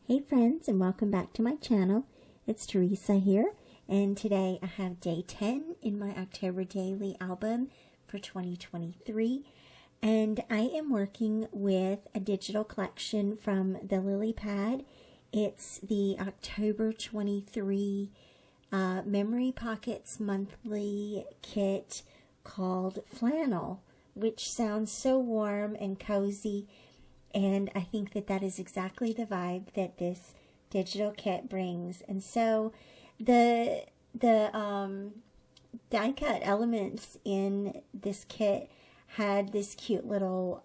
Hey friends, and welcome back to my channel. It's Teresa here, and today I have day 10 in my October daily album for 2023, and I am working with a digital collection from the Lilypad. It's the October 23 Memory Pockets monthly kit called Flannel, which sounds so warm and cozy. And I think that that is exactly the vibe that this digital kit brings. And so the die cut elements in this kit had this cute little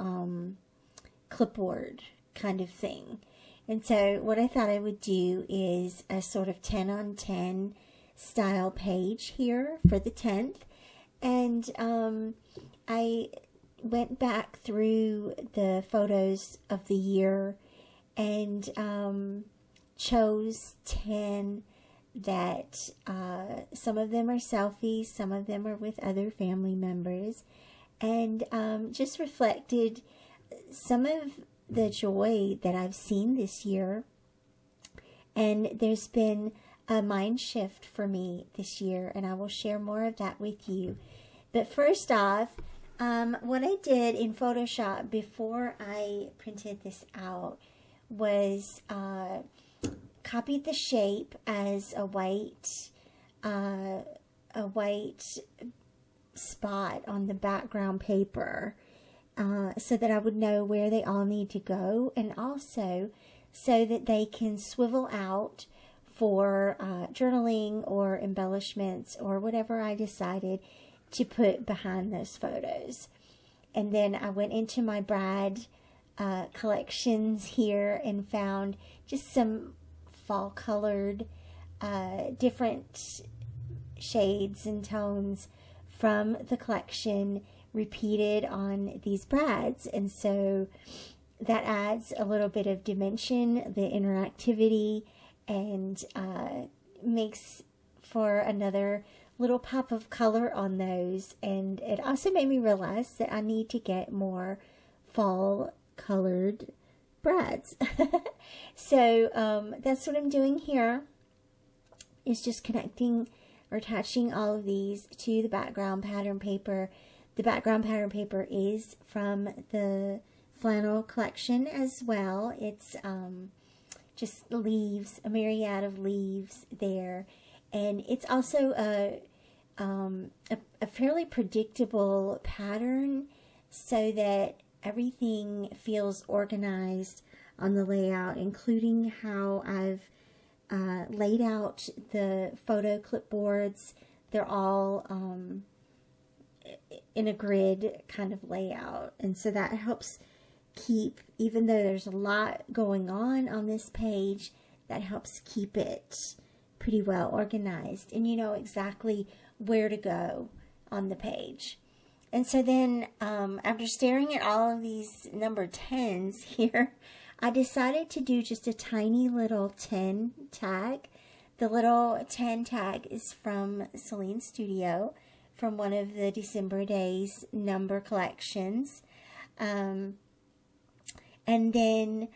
clipboard kind of thing. And so what I thought I would do is a sort of 10 on 10 style page here for the 10th. And I went back through the photos of the year and chose 10 that some of them are selfies, some of them are with other family members, and just reflected some of the joy that I've seen this year. And there's been a mind shift for me this year, and I will share more of that with you. But first off, what I did in Photoshop before I printed this out was copied the shape as a white spot on the background paper so that I would know where they all need to go, and also so that they can swivel out for journaling or embellishments or whatever I decided to put behind those photos. And then I went into my Brad collections here and found just some fall colored different shades and tones from the collection repeated on these Brads. And so that adds a little bit of dimension, the interactivity, and makes for another little pop of color on those. And it also made me realize that I need to get more fall colored Brads. So that's what I'm doing here, is just connecting or attaching all of these to the background pattern paper. The background pattern paper is from the Flannel collection as well. It's just leaves, a myriad of leaves there. And it's also a fairly predictable pattern so that everything feels organized on the layout, including how I've laid out the photo clipboards. They're all in a grid kind of layout, and so that helps keep, even though there's a lot going on this page, that helps keep it pretty well organized, and you know exactly where to go on the page. And so then after staring at all of these number 10s here, I decided to do just a tiny little 10 tag. The little 10 tag is from Celine Studio, from one of the December Days number collections. And then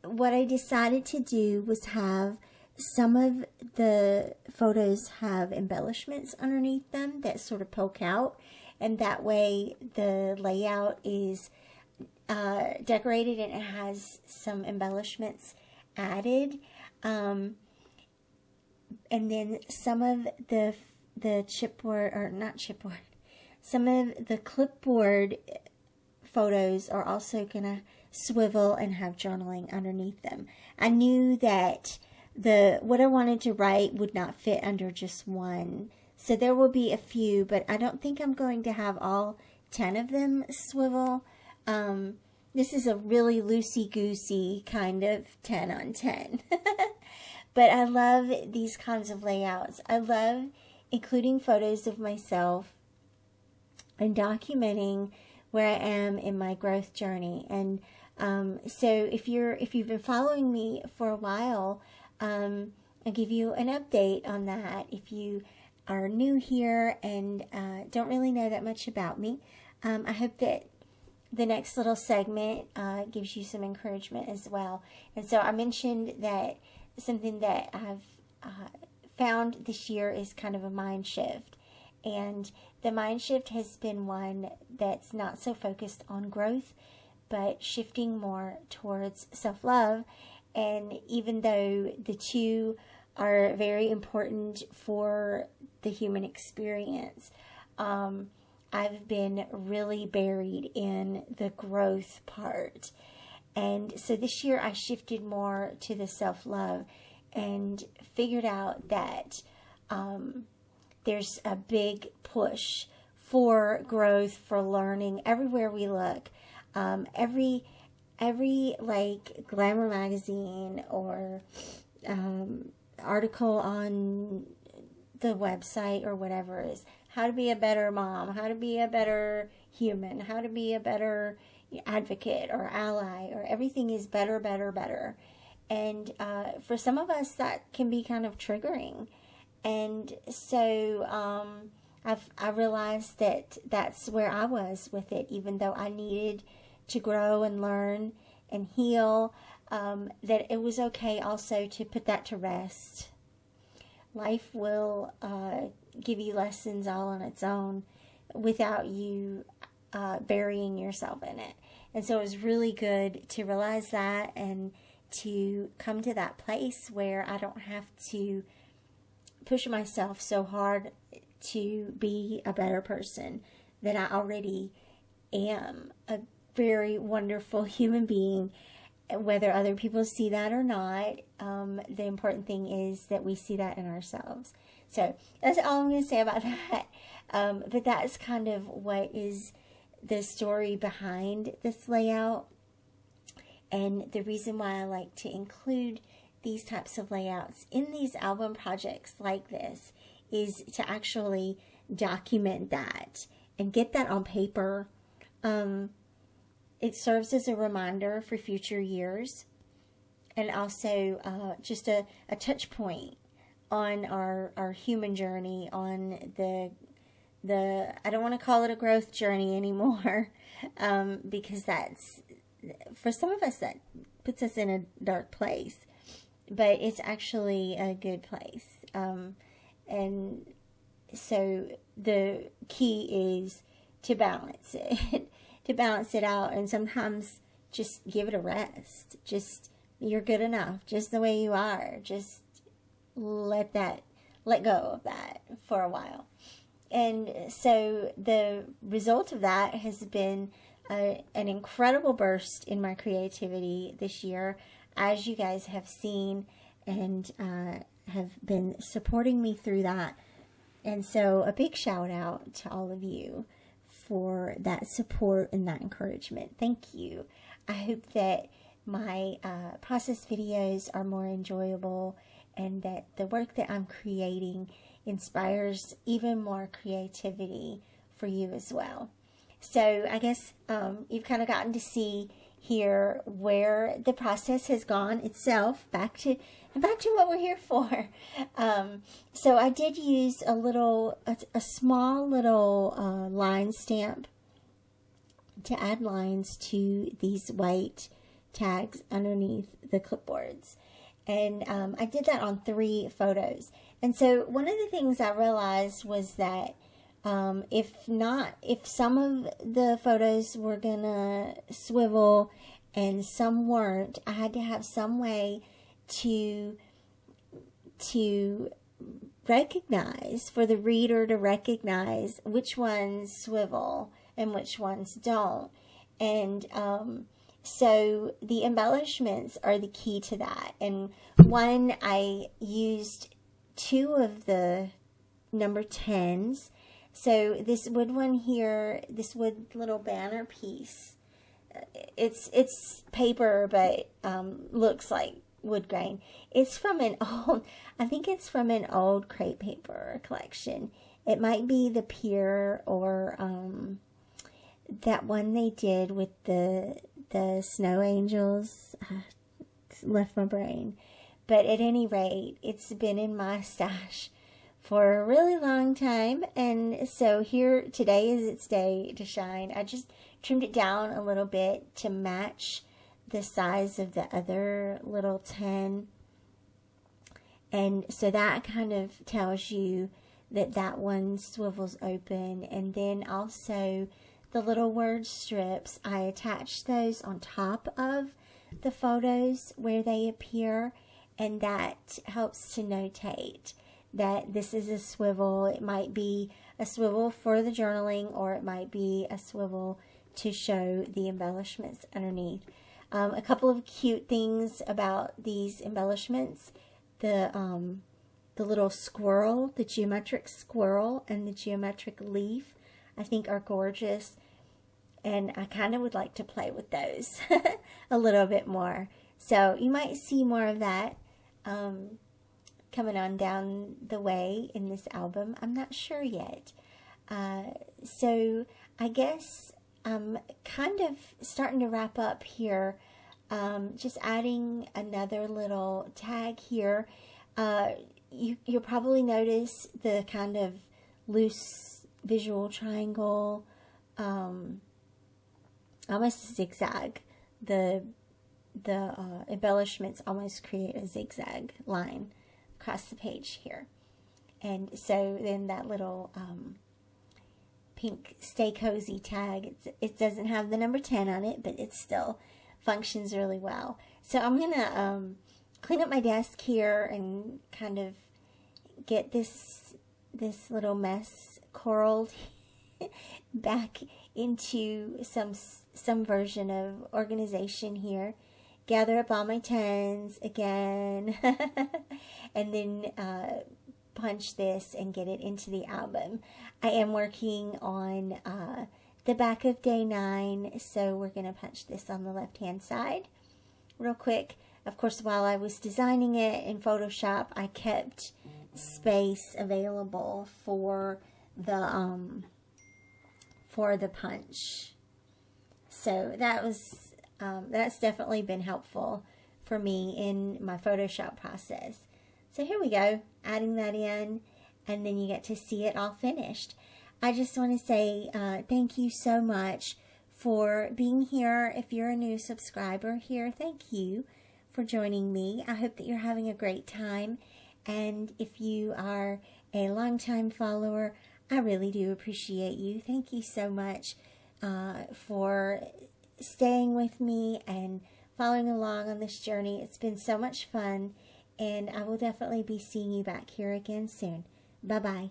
what I decided to do was have some of the photos have embellishments underneath them that sort of poke out, and that way the layout is decorated and it has some embellishments added. And then some of the chipboard, or not chipboard, some of the clipboard photos are also gonna swivel and have journaling underneath them. I knew that what I wanted to write would not fit under just one, so there will be a few, but I don't think I'm going to have all 10 of them swivel. This is a really loosey-goosey kind of 10 on 10. But I love these kinds of layouts. I love including photos of myself and documenting where I am in my growth journey. And so if you've been following me for a while, I'll give you an update on that. If you are new here and don't really know that much about me, I hope that the next little segment gives you some encouragement as well. And so I mentioned that something that I've found this year is kind of a mind shift. And the mind shift has been one that's not so focused on growth, but shifting more towards self-love. And even though the two are very important for the human experience, I've been really buried in the growth part. And so this year I shifted more to the self-love and figured out that there's a big push for growth, for learning everywhere we look. Every like glamour magazine or article on the website or whatever is how to be a better mom, how to be a better human, how to be a better advocate or ally, or everything is better, better, better. And for some of us, that can be kind of triggering. And so I realized that that's where I was with it, even though I needed to grow and learn and heal, that it was okay also to put that to rest. Life will give you lessons all on its own without you burying yourself in it. And so it was really good to realize that and to come to that place where I don't have to push myself so hard to be a better person, that I already am a very wonderful human being, whether other people see that or not. The important thing is that we see that in ourselves. So that's all I'm going to say about that. But that's kind of what is the story behind this layout. And the reason why I like to include these types of layouts in these album projects like this is to actually document that and get that on paper. It serves as a reminder for future years, and also just a touch point on our human journey, on the I don't want to call it a growth journey anymore, because that's, for some of us, that puts us in a dark place, but it's actually a good place. And so the key is to balance it, to balance it out, and sometimes just give it a rest. Just, you're good enough, just the way you are. Just let go of that for a while. And so the result of that has been an incredible burst in my creativity this year, as you guys have seen and have been supporting me through that. And so a big shout out to all of you for that support and that encouragement. Thank you. I hope that my process videos are more enjoyable, and that the work that I'm creating inspires even more creativity for you as well. So I guess you've kind of gotten to see here where the process has gone itself, back to what we're here for. So I did use a small little line stamp to add lines to these white tags underneath the clipboards. And I did that on 3 photos. And so one of the things I realized was that if some of the photos were gonna swivel and some weren't, I had to have some way to recognize, for the reader to recognize which ones swivel and which ones don't. And so the embellishments are the key to that. And one, I used 2 of the number 10s. So this wood one here, this wood little banner piece, it's paper, but looks like wood grain. It's from an old, I think it's from an old crepe paper collection. It might be the Pier, or that one they did with the snow angels. Left my brain. But at any rate, it's been in my stash for a really long time. And so here, today is its day to shine. I just trimmed it down a little bit to match the size of the other little 10. And so that kind of tells you that that one swivels open. And then also the little word strips, I attach those on top of the photos where they appear, and that helps to notate that this is a swivel. It might be a swivel for the journaling, or it might be a swivel to show the embellishments underneath. A couple of cute things about these embellishments: the little squirrel, the geometric squirrel, and the geometric leaf, I think are gorgeous. And I kind of would like to play with those a little bit more. So you might see more of that coming on down the way in this album. I'm not sure yet. So I guess I'm kind of starting to wrap up here. Just adding another little tag here. You'll probably notice the kind of loose visual triangle, almost a zigzag. The embellishments almost create a zigzag line across the page here. And so then that little pink Stay Cozy tag, it doesn't have the number 10 on it, but it still functions really well. So I'm going to clean up my desk here and kind of get this little mess coraled back into some version of organization here. Gather up all my 10s again and then punch this and get it into the album. I am working on the back of day 9, so we're going to punch this on the left hand side real quick. Of course, while I was designing it in Photoshop, I kept space available for the punch. So that's definitely been helpful for me in my Photoshop process. So here we go, adding that in, and then you get to see it all finished. I just want to say thank you so much for being here. If you're a new subscriber here, thank you for joining me. I hope that you're having a great time. And if you are a longtime follower, I really do appreciate you. Thank you so much for staying with me and following along on this journey. It's been so much fun, and I will definitely be seeing you back here again soon. Bye-bye.